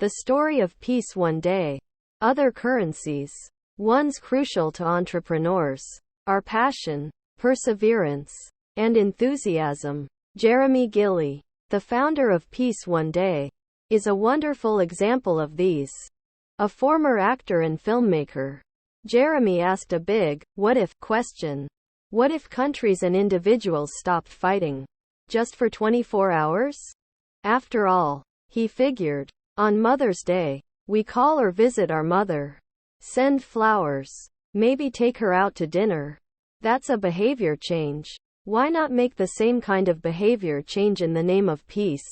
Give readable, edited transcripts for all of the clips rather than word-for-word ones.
The story of peace one day. Other currencies. One's crucial to entrepreneurs. Our passion, perseverance, and enthusiasm. Jeremy Gilley, the founder of Peace One Day, is a wonderful example of these. A former actor and filmmaker, Jeremy asked a big, what if, question. What if countries and individuals stopped fighting? Just for 24 hours? After all, he figured, on Mother's Day, we call or visit our mother. Send flowers. Maybe take her out to dinner. That's a behavior change. Why not make the same kind of behavior change in the name of peace?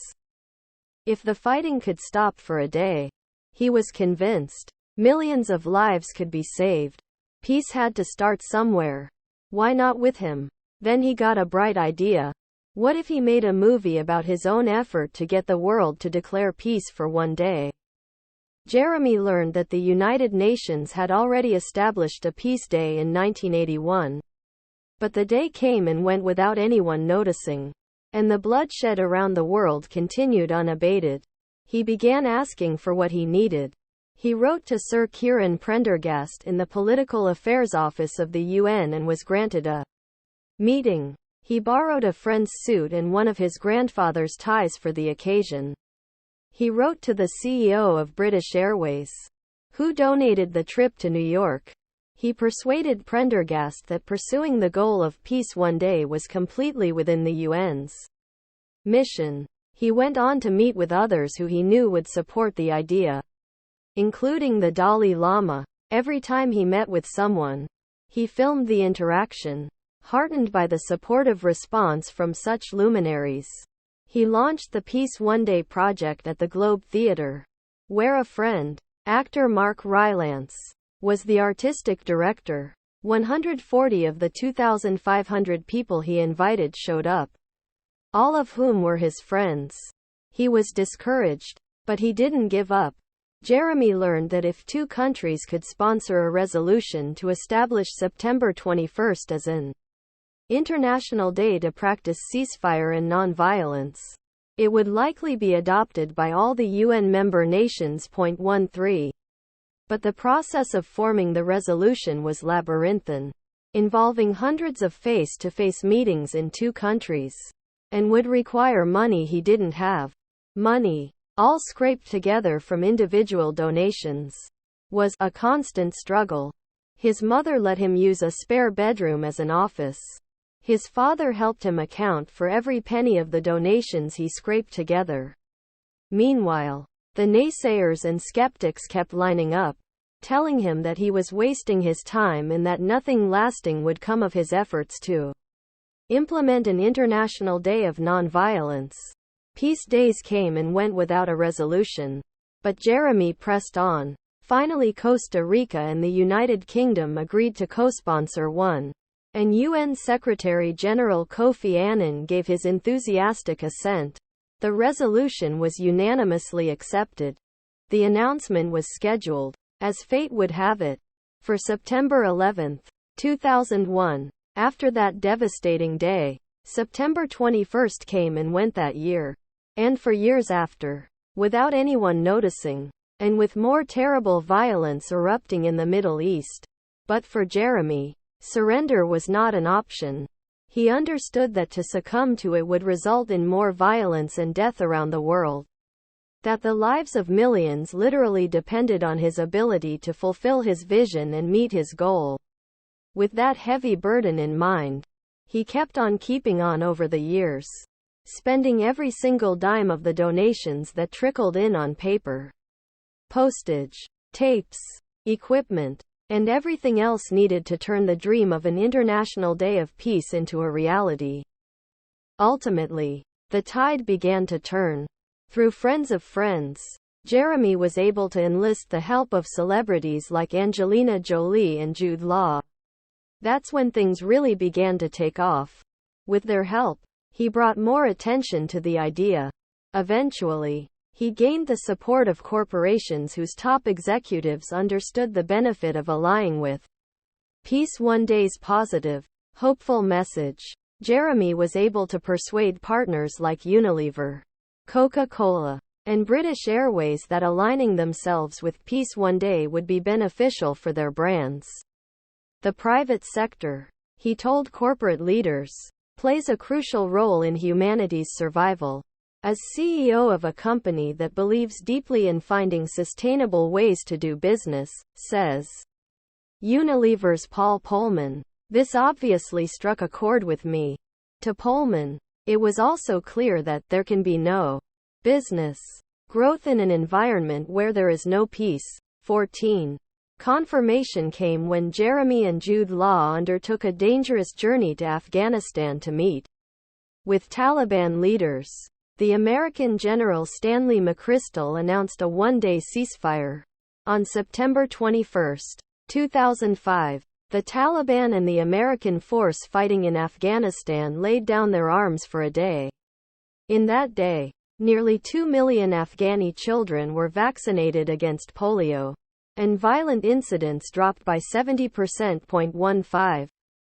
If the fighting could stop for a day, he was convinced, millions of lives could be saved. Peace had to start somewhere. Why not with him? Then he got a bright idea. What if he made a movie about his own effort to get the world to declare peace for one day? Jeremy learned that the United Nations had already established a peace day in 1981. But the day came and went without anyone noticing. And the bloodshed around the world continued unabated. He began asking for what he needed. He wrote to Sir Kieran Prendergast in the Political Affairs Office of the UN and was granted a meeting. He borrowed a friend's suit and one of his grandfather's ties for the occasion. He wrote to the CEO of British Airways, who donated the trip to New York. He persuaded Prendergast that pursuing the goal of peace one day was completely within the UN's mission. He went on to meet with others who he knew would support the idea, including the Dalai Lama. Every time he met with someone, he filmed the interaction. Heartened by the supportive response from such luminaries, he launched the Peace One Day project at the Globe Theatre, where a friend, actor Mark Rylance, was the artistic director. 140 of the 2,500 people he invited showed up, all of whom were his friends. He was discouraged, but he didn't give up. Jeremy learned that if two countries could sponsor a resolution to establish September 21st as an International Day to practice ceasefire and non-violence, it would likely be adopted by all the UN member nations. 13. But the process of forming the resolution was labyrinthine, involving hundreds of face-to-face meetings in two countries, and would require money he didn't have. Money, all scraped together from individual donations, was a constant struggle. His mother let him use a spare bedroom as an office. His father helped him account for every penny of the donations he scraped together. Meanwhile, the naysayers and skeptics kept lining up, telling him that he was wasting his time and that nothing lasting would come of his efforts to implement an International Day of Nonviolence. Peace days came and went without a resolution. But Jeremy pressed on. Finally, Costa Rica and the United Kingdom agreed to co-sponsor one. And UN Secretary-General Kofi Annan gave his enthusiastic assent. The resolution was unanimously accepted. The announcement was scheduled, as fate would have it, for September 11, 2001. After that devastating day, September 21st came and went that year. And for years after, without anyone noticing, and with more terrible violence erupting in the Middle East. But for Jeremy, surrender was not an option. He understood that to succumb to it would result in more violence and death around the world. That the lives of millions literally depended on his ability to fulfill his vision and meet his goal. With that heavy burden in mind, he kept on keeping on over the years, spending every single dime of the donations that trickled in on paper, postage, tapes, equipment, and everything else needed to turn the dream of an International Day of Peace into a reality. Ultimately, the tide began to turn. Through friends of friends, Jeremy was able to enlist the help of celebrities like Angelina Jolie and Jude Law. That's when things really began to take off. With their help, he brought more attention to the idea. Eventually, he gained the support of corporations whose top executives understood the benefit of allying with Peace One Day's positive, hopeful message. Jeremy was able to persuade partners like Unilever, Coca-Cola, and British Airways that aligning themselves with peace one day would be beneficial for their brands. The private sector, he told corporate leaders, plays a crucial role in humanity's survival. As CEO of a company that believes deeply in finding sustainable ways to do business, says Unilever's Paul Polman, this obviously struck a chord with me. To Polman, it was also clear that there can be no business growth in an environment where there is no peace. 14. Confirmation came when Jeremy and Jude Law undertook a dangerous journey to Afghanistan to meet with Taliban leaders. The American General Stanley McChrystal announced a one-day ceasefire. On September 21, 2005, the Taliban and the American force fighting in Afghanistan laid down their arms for a day. In that day, nearly 2 million Afghani children were vaccinated against polio, and violent incidents dropped by 70%.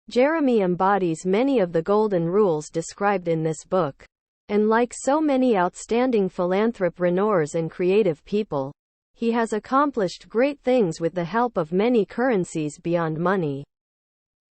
Jeremy embodies many of the golden rules described in this book. And like so many outstanding philanthropreneurs and creative people, he has accomplished great things with the help of many currencies beyond money.